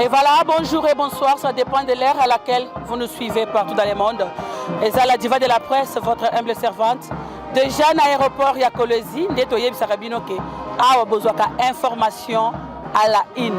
Et voilà, bonjour et bonsoir, ça dépend de l'ère à laquelle vous nous suivez partout dans le monde. Et ça, la diva de la presse, votre humble servante. Déjà, dans l'aéroport, il y a Kolezi, Netoye Bisarabinoke, a besoin d'informations à la in.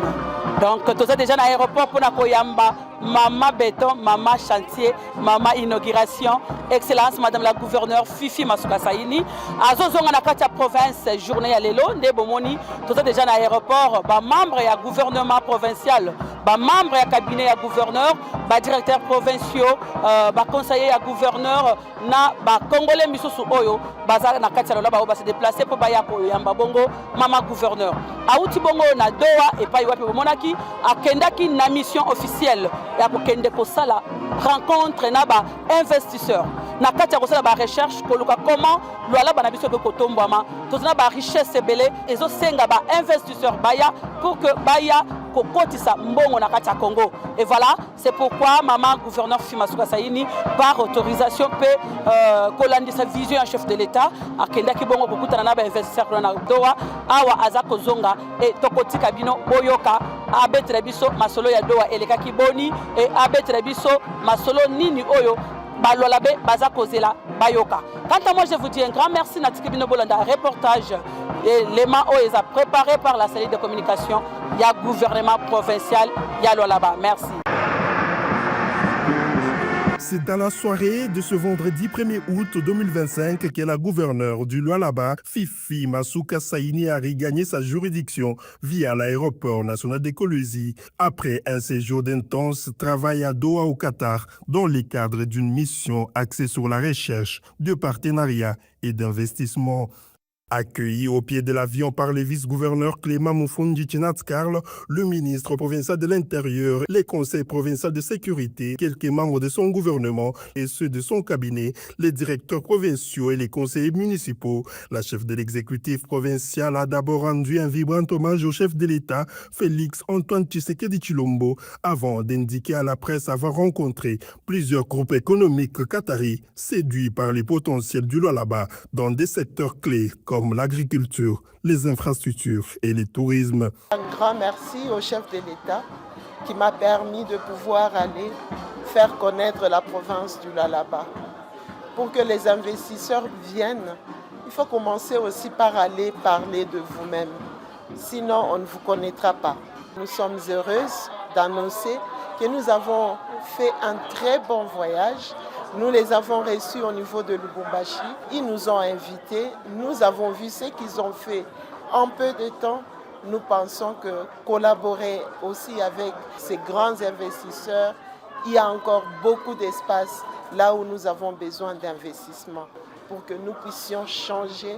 Donc, tout ça déjà dans l'aéroport pour Nakoyamba, Mama Béton, Mama Chantier, Mama Inauguration, Excellence Madame la Gouverneure Fifi Masuka Saini. Azozonga na kati ya province journée ya lelo, nde bomoni, tout ça déjà dans l'aéroport, ba membre ya gouvernement provincial, ba membre ya cabinet ya gouverneur, ba directeur provinciaux, ba conseiller ya gouverneur na ba congolais misusu oyo, baza na kati ya lelo ba se déplacer pour ba ya ko yamba bongo mama gouverneur. Auti bongo na Doha et pa wapi bomonaki akendaki na mission officielle ya kokende kosala rencontre na ba investisseurs na kati ya kosala ba recherche koluka comment lwala bana biso ko tombwama tozana ba richesse ebele ezo senga ba investisseurs baya pour que baya kokotisa mbongo na kati ya Congo. Et voilà, c'est pourquoi maman gouverneur Fimasuka Saini par autorisation peut kolandi sa vision en chef de l'État akendaki bongo kokutana na ba investisseurs na Doha awa azako zonga et tokotika bino boyoka abetre biso masolo ya Doha elekaki boni et abetre biso masolo nini oyo balolabe baza kozela bayoka. Quant à moi, je vous dis un grand merci Natiki Bino Bolanda reportage et les mains préparé par la cellule de communication il y a gouvernement provincial il y a là-bas. Merci. C'est dans la soirée de ce vendredi 1er août 2025 que la gouverneure du Lualaba, Fifi Masuka Saini, a regagné sa juridiction via l'aéroport national de Kolwezi après un séjour d'intense travail à Doha au Qatar dans le cadre d'une mission axée sur la recherche de partenariats et d'investissements. Accueilli au pied de l'avion par le vice-gouverneur Clément Moufondi Tchinatkarl, le ministre provincial de l'Intérieur, les conseils provinciaux de sécurité, quelques membres de son gouvernement et ceux de son cabinet, les directeurs provinciaux et les conseillers municipaux, la chef de l'exécutif provincial a d'abord rendu un vibrant hommage au chef de l'État, Félix Antoine Tshisekedi Tshilombo, avant d'indiquer à la presse avoir rencontré plusieurs groupes économiques qataris séduits par les potentiels du Lualaba dans des secteurs clés comme l'agriculture, les infrastructures et le tourisme. Un grand merci au chef de l'État qui m'a permis de pouvoir aller faire connaître la province du Lualaba. Pour que les investisseurs viennent, il faut commencer aussi par aller parler de vous-même. Sinon, on ne vous connaîtra pas. Nous sommes heureuses d'annoncer que nous avons fait un très bon voyage. Nous les avons reçus au niveau de Lubumbashi. Ils nous ont invités. Nous avons vu ce qu'ils ont fait en peu de temps. Nous pensons que collaborer aussi avec ces grands investisseurs, il y a encore beaucoup d'espace là où nous avons besoin d'investissement pour que nous puissions changer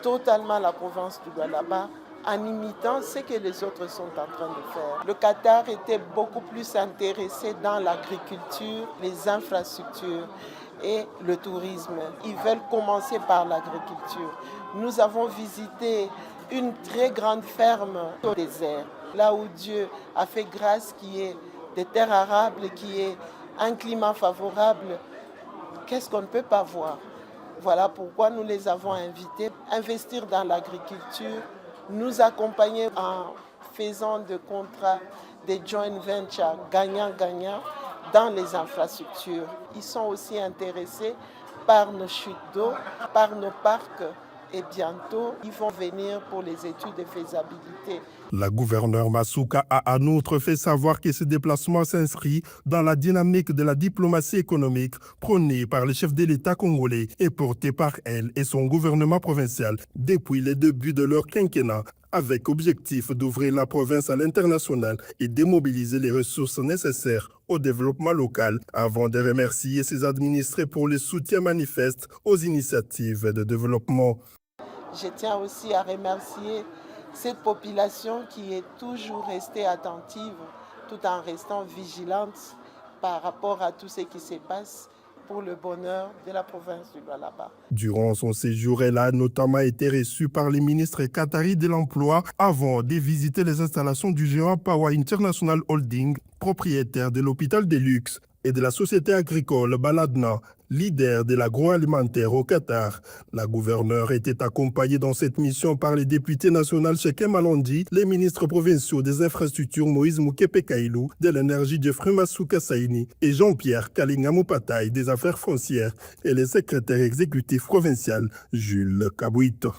totalement la province du Lualaba en imitant ce que les autres sont en train de faire. Le Qatar était beaucoup plus intéressé dans l'agriculture, les infrastructures et le tourisme. Ils veulent commencer par l'agriculture. Nous avons visité une très grande ferme au désert, là où Dieu a fait grâce, qui est des terres arables, qui est un climat favorable. Qu'est-ce qu'on ne peut pas voir? Voilà pourquoi nous les avons invités à investir dans l'agriculture, nous accompagner en faisant des contrats, des joint ventures gagnant-gagnant dans les infrastructures. Ils sont aussi intéressés par nos chutes d'eau, par nos parcs et bientôt ils vont venir pour les études de faisabilité. La gouverneure Masuka a en outre fait savoir que ce déplacement s'inscrit dans la dynamique de la diplomatie économique prônée par le chef de l'État congolais et portée par elle et son gouvernement provincial depuis le début de leur quinquennat, avec objectif d'ouvrir la province à l'international et démobiliser les ressources nécessaires au développement local, avant de remercier ses administrés pour le soutien manifeste aux initiatives de développement. Je tiens aussi à remercier cette population qui est toujours restée attentive tout en restant vigilante par rapport à tout ce qui se passe pour le bonheur de la province du Lualaba. Durant son séjour, elle a notamment été reçue par les ministres qataris de l'Emploi avant de visiter les installations du géant Power International Holding, propriétaire de l'hôpital de luxe et de la société agricole Baladna, leader de l'agroalimentaire au Qatar. La gouverneure était accompagnée dans cette mission par les députés nationaux Cheikh Malandi, les ministres provinciaux des infrastructures Moïse Moukepe Kailou, de l'énergie Jeffrey Masuka Saini et Jean-Pierre Kalingamou-Pataï des affaires foncières et le secrétaire exécutif provincial Jules Kabouito.